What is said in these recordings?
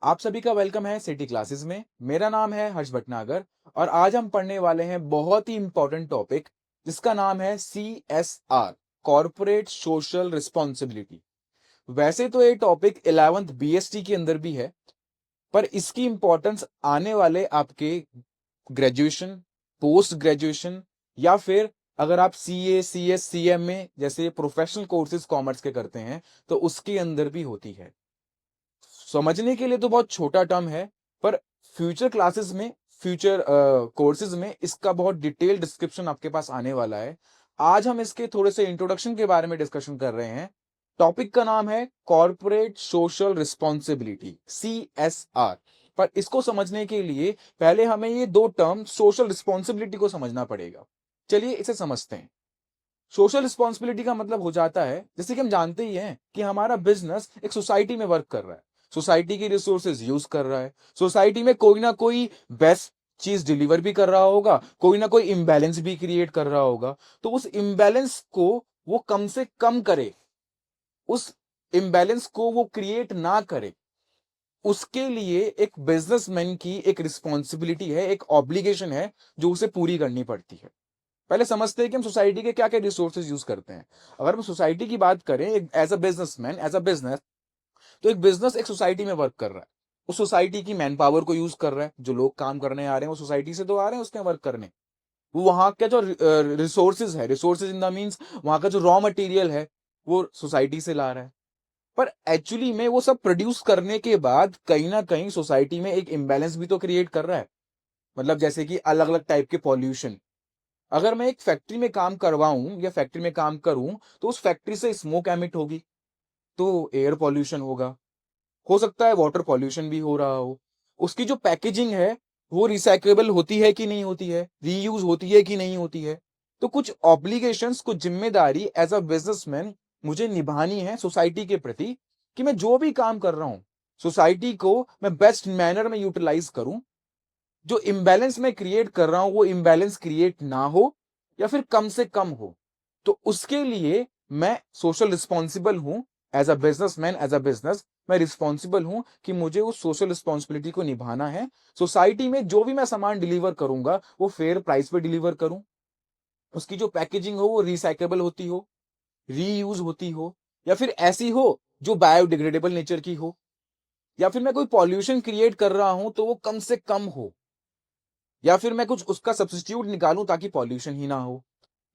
आप सभी का वेलकम है सिटी क्लासेस में। मेरा नाम है हर्ष भटनागर और आज हम पढ़ने वाले हैं बहुत ही इंपॉर्टेंट टॉपिक जिसका नाम है CSR, कॉर्पोरेट सोशल रिस्पॉन्सिबिलिटी। वैसे तो ये टॉपिक 11th BST के अंदर भी है, पर इसकी इंपॉर्टेंस आने वाले आपके ग्रेजुएशन, पोस्ट ग्रेजुएशन या फिर अगर आप CA, CS, CMA जैसे प्रोफेशनल कोर्सेज कॉमर्स के करते हैं तो उसके अंदर भी होती है। समझने के लिए तो बहुत छोटा टर्म है, पर फ्यूचर क्लासेस में, फ्यूचर कोर्सेज में इसका बहुत डिटेल डिस्क्रिप्शन आपके पास आने वाला है। आज हम इसके थोड़े से इंट्रोडक्शन के बारे में डिस्कशन कर रहे हैं। टॉपिक का नाम है कॉर्पोरेट सोशल रिस्पॉन्सिबिलिटी, CSR। पर इसको समझने के लिए पहले हमें ये दो टर्म सोशल रिस्पॉन्सिबिलिटी को समझना पड़ेगा। चलिए इसे समझते हैं। सोशल रिस्पॉन्सिबिलिटी का मतलब हो जाता है, जैसे कि हम जानते ही हैं कि हमारा बिजनेस एक सोसाइटी में वर्क कर रहा है, सोसाइटी की रिसोर्सेज यूज कर रहा है, सोसाइटी में कोई ना कोई बेस्ट चीज डिलीवर भी कर रहा होगा, कोई ना कोई इम्बैलेंस भी क्रिएट कर रहा होगा। तो उस इम्बैलेंस को वो कम से कम करे, उस इम्बैलेंस को वो क्रिएट ना करे, उसके लिए एक बिजनेसमैन की एक रिस्पॉन्सिबिलिटी है, एक ऑब्लिगेशन है जो उसे पूरी करनी पड़ती है। पहले समझते हैं कि हम सोसाइटी के क्या क्या रिसोर्सेज यूज करते हैं। अगर हम सोसाइटी की बात करें as a businessman, as a business, तो एक बिजनेस एक सोसाइटी में वर्क कर रहा है। उस सोसाइटी की मैन पावर को यूज कर रहा है, जो लोग काम करने आ रहे हैं वो सोसाइटी से तो आ रहे हैं उसके वर्क करने। वो वहां का जो रिसोर्सेज है, रिसोर्सेज इन द मीन्स वहां का जो रॉ मटेरियल है वो सोसाइटी से ला रहा है। पर एक्चुअली में वो सब प्रोड्यूस करने के बाद कहीं ना कहीं सोसाइटी में एक इम्बैलेंस भी तो क्रिएट कर रहा है। मतलब जैसे कि अलग अलग टाइप के पॉल्यूशन। अगर मैं एक फैक्ट्री में काम करवाऊं या फैक्ट्री में काम करूं तो उस फैक्ट्री से स्मोक एमिट होगी, तो एयर पॉल्यूशन होगा। हो सकता है वाटर पॉल्यूशन भी हो रहा हो। उसकी जो पैकेजिंग है वो रिसाइक्लेबल होती है कि नहीं होती है, रीयूज होती है कि नहीं होती है। तो कुछ ऑब्लिगेशंस, कुछ जिम्मेदारी एज अ बिजनेसमैन मुझे निभानी है सोसाइटी के प्रति, कि मैं जो भी काम कर रहा हूं सोसाइटी को मैं बेस्ट मैनर में यूटिलाइज करूं। जो इम्बैलेंस मैं क्रिएट कर रहा हूं वो इम्बैलेंस क्रिएट ना हो या फिर कम से कम हो। तो उसके लिए मैं सोशल रिस्पॉन्सिबल हूं। As a businessman, as a business मैं रिस्पॉन्सिबल हूं कि मुझे उस सोशल रिस्पॉन्सिबिलिटी को निभाना है। सोसाइटी में जो भी मैं सामान डिलीवर करूंगा वो फेयर प्राइस पे डिलीवर करूं। उसकी जो पैकेजिंग हो वो रिसाइकेबल होती हो, रीयूज होती हो, या फिर ऐसी हो जो बायोडिग्रेडेबल नेचर की हो। या फिर मैं कोई पॉल्यूशन क्रिएट कर रहा हूं तो वो कम से कम हो, या फिर मैं कुछ उसका सब्स्टिट्यूट निकालूं ताकि पॉल्यूशन ही ना हो।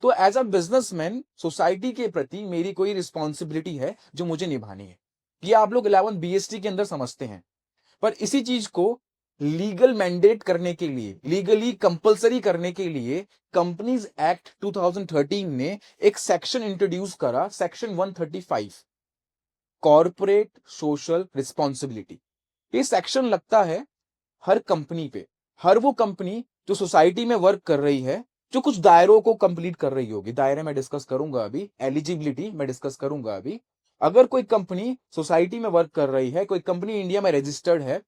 तो एज अ बिजनेसमैन सोसाइटी के प्रति मेरी कोई रिस्पॉन्सिबिलिटी है जो मुझे निभानी है। ये आप लोग 11th BST के अंदर समझते हैं। पर इसी चीज को लीगल मैंडेट करने के लिए, लीगली कंपलसरी करने के लिए कंपनीज एक्ट 2013 ने एक सेक्शन इंट्रोड्यूस करा, सेक्शन 135, कॉर्पोरेट सोशल रिस्पॉन्सिबिलिटी। ये सेक्शन लगता है हर कंपनी पे, हर वो कंपनी जो सोसाइटी में वर्क कर रही है, जो कुछ दायरों को कंप्लीट कर रही होगी। दायरे में डिस्कस करूंगा अभी, एलिजिबिलिटी में डिस्कस करूंगा अभी। अगर कोई कंपनी सोसाइटी में वर्क कर रही है, कोई कंपनी इंडिया में रजिस्टर्ड है,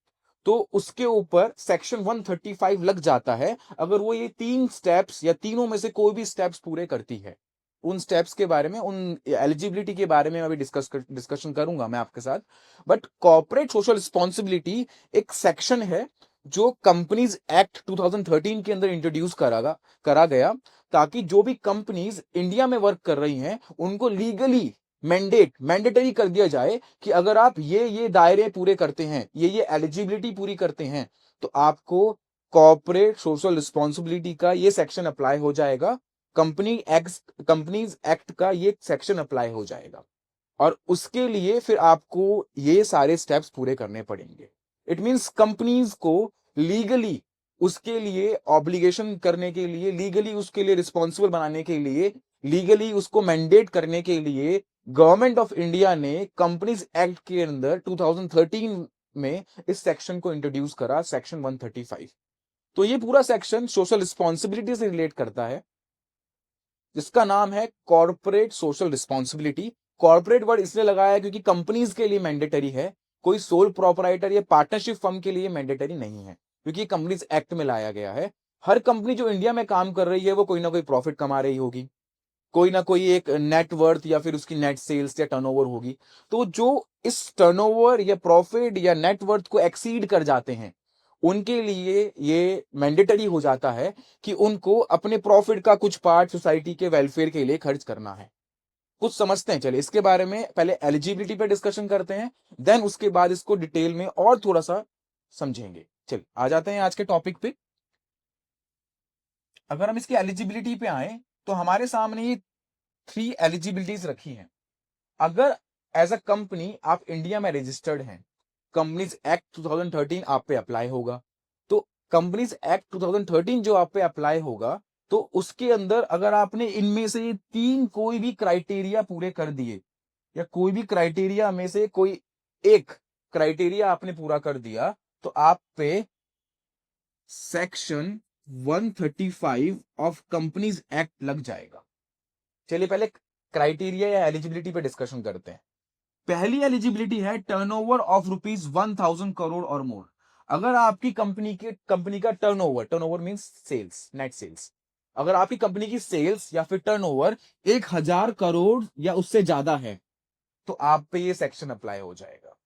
तो उसके ऊपर सेक्शन 135 लग जाता है अगर वो ये तीन स्टेप्स या तीनों में से कोई भी स्टेप्स पूरे करती है। उन स्टेप्स के बारे में, उन एलिजिबिलिटी के बारे में अभी डिस्कशन करूंगा मैं आपके साथ। बट कॉर्पोरेट सोशल रिस्पॉन्सिबिलिटी एक सेक्शन है जो कंपनीज एक्ट 2013 के अंदर इंट्रोड्यूस करा गया, ताकि जो भी कंपनीज इंडिया में वर्क कर रही हैं उनको लीगली मैंडेटरी कर दिया जाए कि अगर आप ये दायरे पूरे करते हैं, ये एलिजिबिलिटी पूरी करते हैं, तो आपको कॉर्पोरेट सोशल रिस्पॉन्सिबिलिटी का ये सेक्शन अप्लाई हो जाएगा। कंपनीज एक्ट का ये सेक्शन अप्लाई हो जाएगा और उसके लिए फिर आपको ये सारे स्टेप्स पूरे करने पड़ेंगे। इट मींस कंपनीज को लीगली उसके लिए ऑब्लिगेशन करने के लिए, लीगली उसके लिए रिस्पॉन्सिबल बनाने के लिए, लीगली उसको मैंडेट करने के लिए गवर्नमेंट ऑफ इंडिया ने कंपनीज एक्ट के अंदर 2013 में इस सेक्शन को इंट्रोड्यूस करा, सेक्शन 135। तो ये पूरा सेक्शन सोशल रिस्पॉन्सिबिलिटी से रिलेट करता है, जिसका नाम है corporate social responsibility. Corporate word इसलिए लगाया है क्योंकि कंपनीज के लिए मैंडेटरी है, कोई सोल प्रोपराइटर या पार्टनरशिप फर्म के लिए मैंडेटरी नहीं है, क्योंकि कंपनीज एक्ट में लाया गया है। हर कंपनी जो इंडिया में काम कर रही है वो कोई ना कोई प्रॉफिट कमा रही होगी, कोई ना कोई एक नेट वर्थ या फिर उसकी नेट सेल्स या टर्नओवर होगी। तो जो इस टर्नओवर या प्रॉफिट या नेट वर्थ को एक्सीड कर जाते हैं, उनके लिए ये मैंडेटरी हो जाता है कि उनको अपने प्रॉफिट का कुछ पार्ट सोसाइटी के वेलफेयर के लिए खर्च करना है। कुछ समझते हैं, चलिए इसके बारे में पहले एलिजिबिलिटी पे डिस्कशन करते हैं, देन उसके बाद इसको डिटेल में और थोड़ा सा समझेंगे। चलिए आ जाते हैं आज के टॉपिक पे। अगर हम इसकी एलिजिबिलिटी पे आए तो हमारे सामने ये 3 एलिजिबिलिटीज रखी हैं। अगर एज अ कंपनी आप इंडिया में रजिस्टर्ड हैं, कंपनीज एक्ट 2013 आप पे अप्लाई होगा। तो कंपनीज एक्ट 2013 जो आप पे अप्लाई होगा, तो उसके अंदर अगर आपने इनमें से 3 कोई भी क्राइटेरिया पूरे कर दिए, या कोई भी क्राइटेरिया में से कोई एक क्राइटेरिया आपने पूरा कर दिया, तो आप पे सेक्शन 135 ऑफ कंपनीज एक्ट लग जाएगा। चलिए पहले क्राइटेरिया या एलिजिबिलिटी पे डिस्कशन करते हैं। पहली एलिजिबिलिटी है टर्नओवर ऑफ ₹1000 करोड़ और मोर। अगर आपकी कंपनी का turnover means sales, net sales, अगर आपकी कंपनी की सेल्स या फिर टर्नओवर 1000 करोड़ या उससे ज्यादा है, तो आप पे ये सेक्शन अप्लाई हो जाएगा।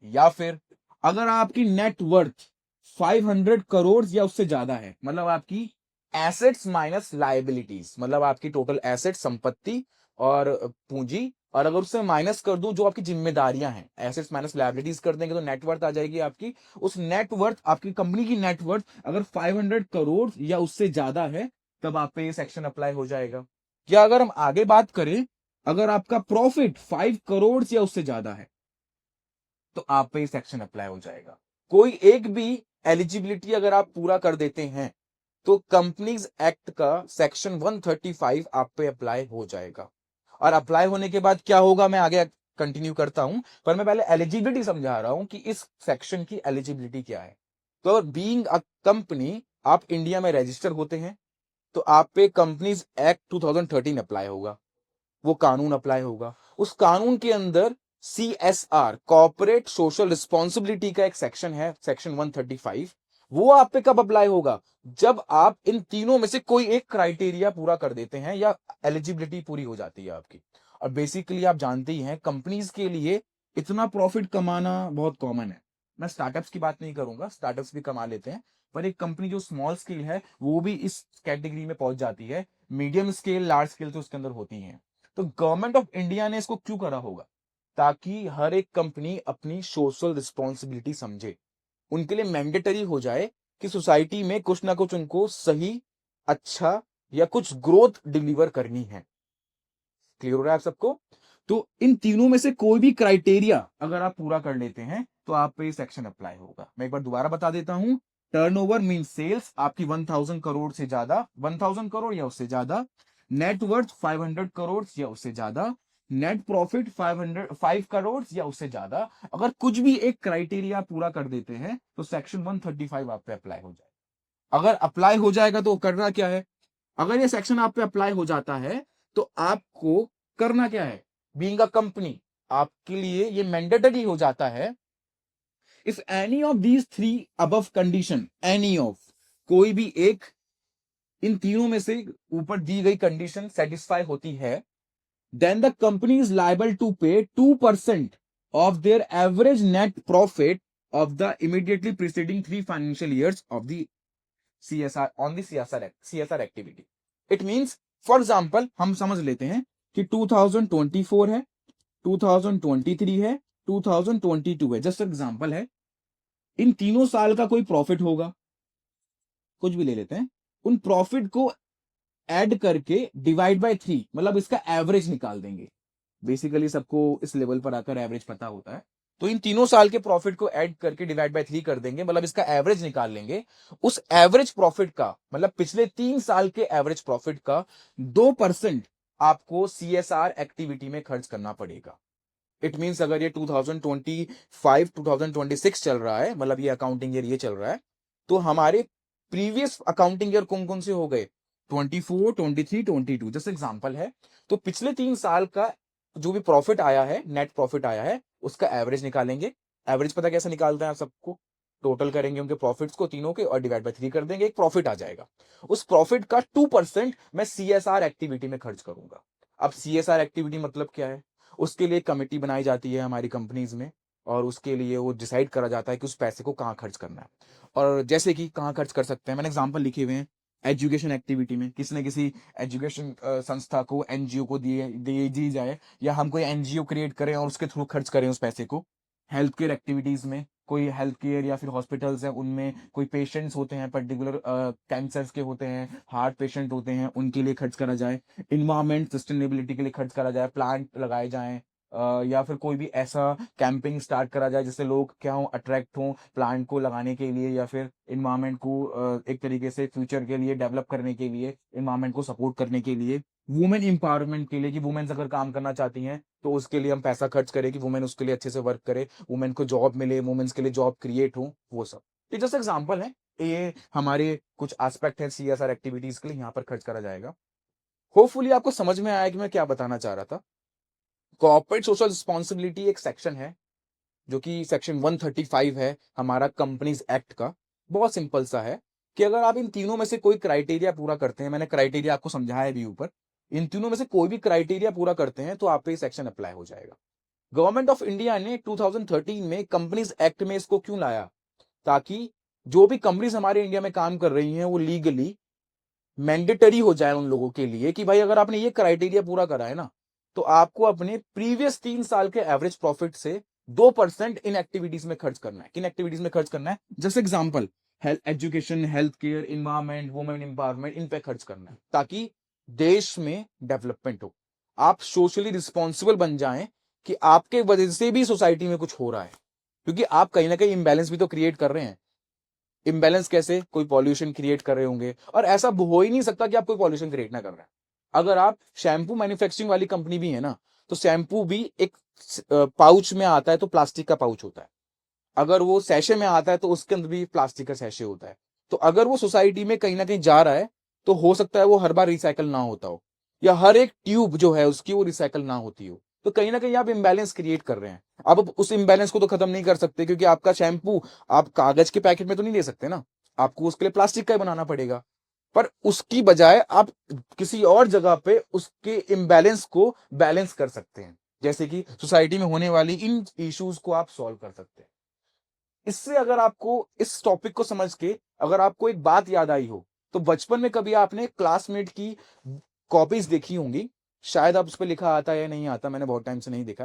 या फिर अगर आपकी नेट वर्थ 500 करोड़ या उससे ज्यादा है, मतलब आपकी एसेट्स माइनस लायबिलिटीज, मतलब आपकी टोटल एसेट संपत्ति और पूंजी, और अगर उससे माइनस कर दूं जो आपकी जिम्मेदारियां हैं, एसेट्स माइनस लायबिलिटीज कर देंगे तो नेटवर्थ आ जाएगी आपकी। उस नेटवर्थ, आपकी कंपनी की नेटवर्थ अगर 500 करोड़ या उससे ज्यादा है, तब आप पे ये सेक्शन अप्लाई हो जाएगा। या अगर हम आगे बात करें, अगर आपका प्रॉफिट 5 करोड़ या उससे ज्यादा है, तो आप पे सेक्शन अप्लाई हो जाएगा। कोई एक भी एलिजिबिलिटी अगर आप पूरा कर देते हैं, तो कंपनीज एक्ट का सेक्शन 135 आप पे अप्लाई हो जाएगा। और अप्लाई होने के बाद क्या होगा, मैं आगे कंटिन्यू करता हूं, पर मैं पहले एलिजिबिलिटी समझा रहा हूं कि इस सेक्शन की एलिजिबिलिटी क्या है। तो बीइंग अ कंपनी, आप इंडिया में रजिस्टर होते हैं, तो आप पे कंपनीज एक्ट 2013 अप्लाई होगा, वो कानून अप्लाई होगा। उस कानून के अंदर CSR, कॉर्पोरेट सोशल रिस्पॉन्सिबिलिटी का एक सेक्शन है, सेक्शन 135। वो आप पे कब अप्लाई होगा, जब आप इन तीनों में से कोई एक क्राइटेरिया पूरा कर देते हैं या एलिजिबिलिटी पूरी हो जाती है आपकी। और बेसिकली आप जानते ही हैं, कंपनीज के लिए इतना प्रॉफिट कमाना बहुत कॉमन है। मैं स्टार्टअप्स की बात नहीं करूंगा, स्टार्टअप्स भी कमा लेते हैं, पर एक कंपनी जो स्मॉल स्केल है वो भी इस कैटेगरी में पहुंच जाती है। मीडियम स्केल, लार्ज स्केल तो उसके अंदर होती है। तो गवर्नमेंट ऑफ इंडिया ने इसको क्यों करा होगा, ताकि हर एक कंपनी अपनी सोशल रिस्पॉन्सिबिलिटी समझे, उनके लिए मैंडेटरी हो जाए कि सोसाइटी में कुछ ना कुछ उनको सही, अच्छा या कुछ ग्रोथ डिलीवर करनी है। क्लियर हो रहा है आप सबको? तो इन तीनों में से कोई भी क्राइटेरिया अगर आप पूरा कर लेते हैं, तो आप पे सेक्शन अप्लाई होगा। मैं एक बार दोबारा बता देता हूं। टर्नओवर मीन सेल्स आपकी 1000 करोड़ से ज्यादा, 1000 करोड़ या उससे ज्यादा, नेटवर्थ 500 करोड़ या उससे ज्यादा, नेट प्रॉफिट 5 करोड़ या उससे ज्यादा, अगर कुछ भी एक क्राइटेरिया पूरा कर देते हैं, तो सेक्शन 135 आप पे अप्लाई हो जाएगा। अगर अप्लाई हो जाएगा तो करना क्या है, अगर ये सेक्शन आप पे अप्लाई हो जाता है, तो आपको करना क्या है, बीइंग अ कंपनी आपके लिए ये मैंडेटरी हो जाता है। If any of these 3 above condition, any of, कोई भी एक इन तीनों में से ऊपर दी गई कंडीशन सेटिस्फाई होती है, then the company is liable to pay 2% of their average net profit of the immediately preceding 3 financial years of the CSR on the CSR activity. It means, for example, हम समझ लेते हैं कि 2024 है, 2023 है, 2022 है, जस्ट एग्जांपल है। इन तीनों साल का कोई प्रॉफिट होगा, कुछ भी ले लेते हैं, उन प्रॉफिट को ऐड करके डिवाइड बाय 3, मतलब इसका एवरेज निकाल देंगे। बेसिकली सबको इस लेवल पर आकर एवरेज पता होता है। तो इन तीनों साल के प्रॉफिट को ऐड करके डिवाइड बाय 3 कर देंगे, मतलब इसका एवरेज निकाल लेंगे। उस एवरेज प्रॉफिट का, मतलब पिछले 3 साल के एवरेज प्रॉफिट का 2% आपको CSR एक्टिविटी में खर्च करना पड़ेगा। इट मींस अगर ये 2025 2026 चल रहा है, मतलब ये अकाउंटिंग ईयर ये चल रहा है, तो हमारे प्रीवियस अकाउंटिंग ईयर कौन कौन से हो गए, 24 23 22 जैसे एग्जांपल है। तो पिछले 3 साल का जो भी प्रॉफिट आया है, नेट प्रॉफिट आया है, उसका एवरेज निकालेंगे। एवरेज पता कैसे निकालते हैं आप सबको, टोटल करेंगे उनके प्रॉफिट्स को तीनों के और डिवाइड बाय 3 कर देंगे, एक प्रॉफिट आ जाएगा। उस प्रॉफिट का 2% मैं CSR एक्टिविटी में खर्च करूंगा। अब CSR एक्टिविटी मतलब क्या है? उसके लिए कमेटी बनाई जाती है हमारी कंपनीज में, और उसके लिए वो डिसाइड करा जाता है कि उस पैसे को कहाँ खर्च करना है। और जैसे कि कहाँ खर्च कर सकते हैं, मैंने एग्जांपल लिखे हुए हैं। एजुकेशन एक्टिविटी में किसी न किसी एजुकेशन संस्था को, एनजीओ को दी जाए, या हम कोई एनजीओ क्रिएट करें और उसके थ्रू खर्च करें उस पैसे को। हेल्थ केयर एक्टिविटीज में कोई हेल्थ केयर या फिर हॉस्पिटल्स हैं, उनमें कोई पेशेंट्स होते हैं, पर्टिकुलर कैंसर्स के होते हैं, हार्ट पेशेंट होते हैं, उनके लिए खर्च करा जाए। इन्वायरमेंट सस्टेनेबिलिटी के लिए खर्च करा जाए, प्लांट लगाए जाएं, या फिर कोई भी ऐसा कैंपिंग स्टार्ट करा जाए जिससे लोग क्या हो, अट्रैक्ट हों प्लांट को लगाने के लिए, या फिर इन्वायरमेंट को एक तरीके से फ्यूचर के लिए डेवलप करने के लिए, इन्वायरमेंट को सपोर्ट करने के लिए। वुमेन एम्पावरमेंट के लिए कि वुमेन्स अगर काम करना चाहती हैं तो उसके लिए हम पैसा खर्च करें कि वुमेन उसके लिए अच्छे से वर्क करे, वुमेन को जॉब मिले, वुमेन्स के लिए जॉब क्रिएट हो, वो सब। ये जस्ट एग्जाम्पल है, ये हमारे कुछ एस्पेक्ट है CSR एक्टिविटीज के लिए, यहाँ पर खर्च करा जाएगा। होपफुली आपको समझ में आया कि मैं क्या बताना चाह रहा था। कॉर्पोरेट सोशल रिस्पॉन्सिबिलिटी एक सेक्शन है जो कि सेक्शन 135 है हमारा कंपनीज एक्ट का। बहुत सिंपल सा है कि अगर आप इन तीनों में से कोई क्राइटेरिया पूरा करते हैं, मैंने क्राइटेरिया आपको समझाया भी ऊपर, इन तीनों में से कोई भी क्राइटेरिया पूरा करते हैं तो आप पे सेक्शन अप्लाई हो जाएगा। गवर्नमेंट ऑफ इंडिया ने 2013 में कंपनीज एक्ट में इसको क्यों लाया? ताकि जो भी कंपनीज हमारे इंडिया में काम कर रही हैं वो लीगली मैंडेटरी हो जाए उन लोगों के लिए कि भाई अगर आपने ये क्राइटेरिया पूरा करा है ना, तो आपको अपने प्रीवियस 3 साल के एवरेज प्रॉफिट से 2% इन एक्टिविटीज में खर्च करना है। किन एक्टिविटीज में खर्च करना है? जैसे example, health, education, health care, environment, women empowerment, इन पे खर्च करना है ताकि देश में डेवलपमेंट हो, आप सोशली रिस्पॉन्सिबल बन जाएं कि आपके वजह से भी सोसाइटी में कुछ हो रहा है, क्योंकि आप कहीं ना कहीं इम्बैलेंस भी तो क्रिएट कर रहे हैं। इम्बैलेंस कैसे? कोई पॉल्यूशन क्रिएट कर रहे होंगे, और ऐसा हो ही नहीं सकता कि आप कोई पॉल्यूशन क्रिएट ना कर रहे हैं। अगर आप शैम्पू मैन्युफैक्चरिंग वाली कंपनी भी है ना, तो शैम्पू भी एक पाउच में आता है तो प्लास्टिक का पाउच होता है, अगर वो सैशे में आता है तो उसके अंदर भी प्लास्टिक का सैशे होता है। तो अगर वो सोसाइटी में कहीं ना कहीं जा रहा है तो हो सकता है वो हर बार रिसाइकल ना होता हो, या हर एक ट्यूब जो है उसकी वो रिसाइकल ना होती हो, तो कहीं ना कहीं आप इम्बैलेंस क्रिएट कर रहे हैं। अब उस इम्बैलेंस को तो खत्म नहीं कर सकते, क्योंकि आपका शैम्पू आप कागज के पैकेट में तो नहीं दे सकते ना, आपको उसके लिए प्लास्टिक का ही बनाना पड़ेगा। पर उसकी बजाय आप किसी और जगह पे उसके इम्बैलेंस को बैलेंस कर सकते हैं, जैसे कि सोसाइटी में होने वाली इन इश्यूज को आप सॉल्व कर सकते हैं। इससे अगर आपको इस टॉपिक को समझ के अगर आपको एक बात याद आई हो, तो बचपन में कभी आपने क्लासमेट की कॉपीज देखी होंगी, शायद आप उस पर लिखा आता है या नहीं आता, मैंने बहुत टाइम से नहीं देखा।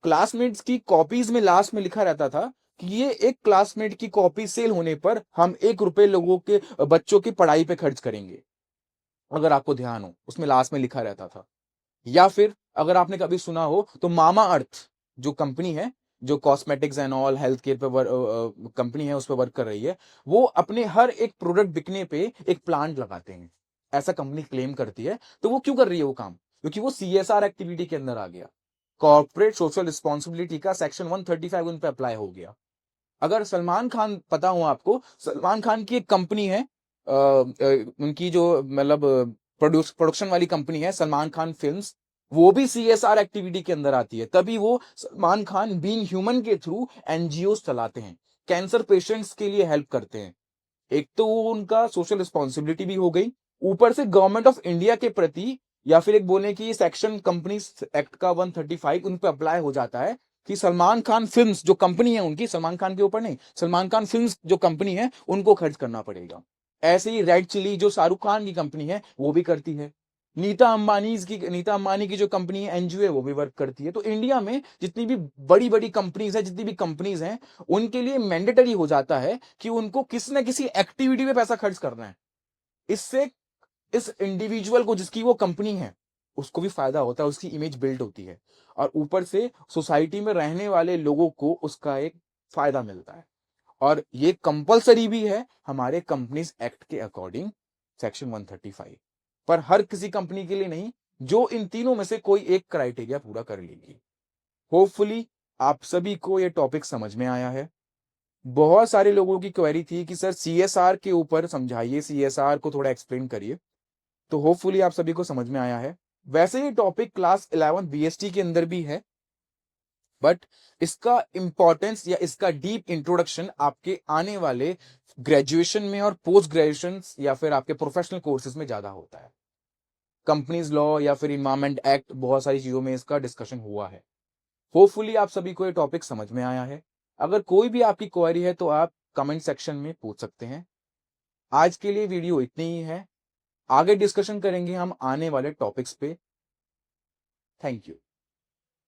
क्लासमेट्स की कॉपीज में लास्ट में लिखा रहता था कि ये एक क्लासमेट की कॉपी सेल होने पर हम 1 रुपए लोगों के बच्चों की पढ़ाई पे खर्च करेंगे। अगर आपको ध्यान हो, उसमें लास्ट में लिखा रहता था। या फिर अगर आपने कभी सुना हो तो मामा अर्थ जो कंपनी है, जो cosmetics and all health care पे कंपनी है, उस पर वर्क कर रही है, वो अपने हर एक प्रोडक्ट बिकने पे एक प्लांट लगाते हैं, ऐसा कंपनी क्लेम करती है। तो वो क्यों कर रही है वो काम? क्योंकि वो CSR एक्टिविटी के अंदर आ गया, कॉर्पोरेट सोशल रिस्पॉन्सिबिलिटी का सेक्शन 135 उन पे अप्लाई हो गया। अगर सलमान खान, पता हो आपको, सलमान खान की एक कंपनी है, उनकी जो मतलब प्रोडक्शन वाली कंपनी है सलमान खान फिल्म्स, वो भी CSR एक्टिविटी के अंदर आती है। तभी वो सलमान खान बीइंग ह्यूमन के थ्रू एनजीओ चलाते हैं, कैंसर पेशेंट्स के लिए हेल्प करते हैं। एक तो वो उनका सोशल रिस्पॉन्सिबिलिटी भी हो गई, ऊपर से गवर्नमेंट ऑफ इंडिया के प्रति, या फिर एक बोले कि सेक्शन कंपनी एक्ट का 135 उन पे अप्लाई हो जाता है कि सलमान खान फिल्म्स जो कंपनी है उनकी, सलमान खान के ऊपर नहीं, सलमान खान फिल्म्स जो कंपनी है उनको खर्च करना पड़ेगा। ऐसे ही रेड चिली जो शाहरुख खान की कंपनी है वो भी करती है। नीता अंबानी की जो कंपनी है एनजीओ है, वो भी वर्क करती है। तो इंडिया में जितनी भी बड़ी बड़ी कंपनीज है, जितनी भी कंपनीज हैं, उनके लिए मैंडेटरी हो जाता है कि उनको किसी ना किसी एक्टिविटी में पैसा खर्च करना है। इससे इस इंडिविजुअल को, जिसकी वो कंपनी है, उसको भी फायदा होता है, उसकी इमेज बिल्ड होती है, और ऊपर से सोसाइटी में रहने वाले लोगों को उसका एक फायदा मिलता है। और ये कंपलसरी भी है हमारे कंपनीज एक्ट के अकॉर्डिंग, सेक्शन 135, पर हर किसी कंपनी के लिए नहीं, जो इन तीनों में से कोई एक क्राइटेरिया पूरा कर लेगी। होपफुली आप सभी को ये टॉपिक समझ में आया है। बहुत सारे लोगों की क्वेरी थी कि सर CSR के ऊपर समझाइए, CSR को थोड़ा एक्सप्लेन करिए, तो होपफुली आप सभी को समझ में आया है। वैसे ये टॉपिक क्लास 11 BST के अंदर भी है, बट इसका इंपॉर्टेंस या इसका डीप इंट्रोडक्शन आपके आने वाले ग्रेजुएशन में और पोस्ट ग्रेजुएशन या फिर आपके प्रोफेशनल कोर्सेज में ज्यादा होता है। कंपनीज लॉ या फिर इन्वायरमेंट एक्ट, बहुत सारी चीजों में इसका डिस्कशन हुआ है। होपफुली आप सभी को ये टॉपिक समझ में आया है। अगर कोई भी आपकी क्वेरी है तो आप कमेंट सेक्शन में पूछ सकते हैं। आज के लिए वीडियो इतनी ही है, आगे डिस्कशन करेंगे हम आने वाले टॉपिक्स पे। Thank you.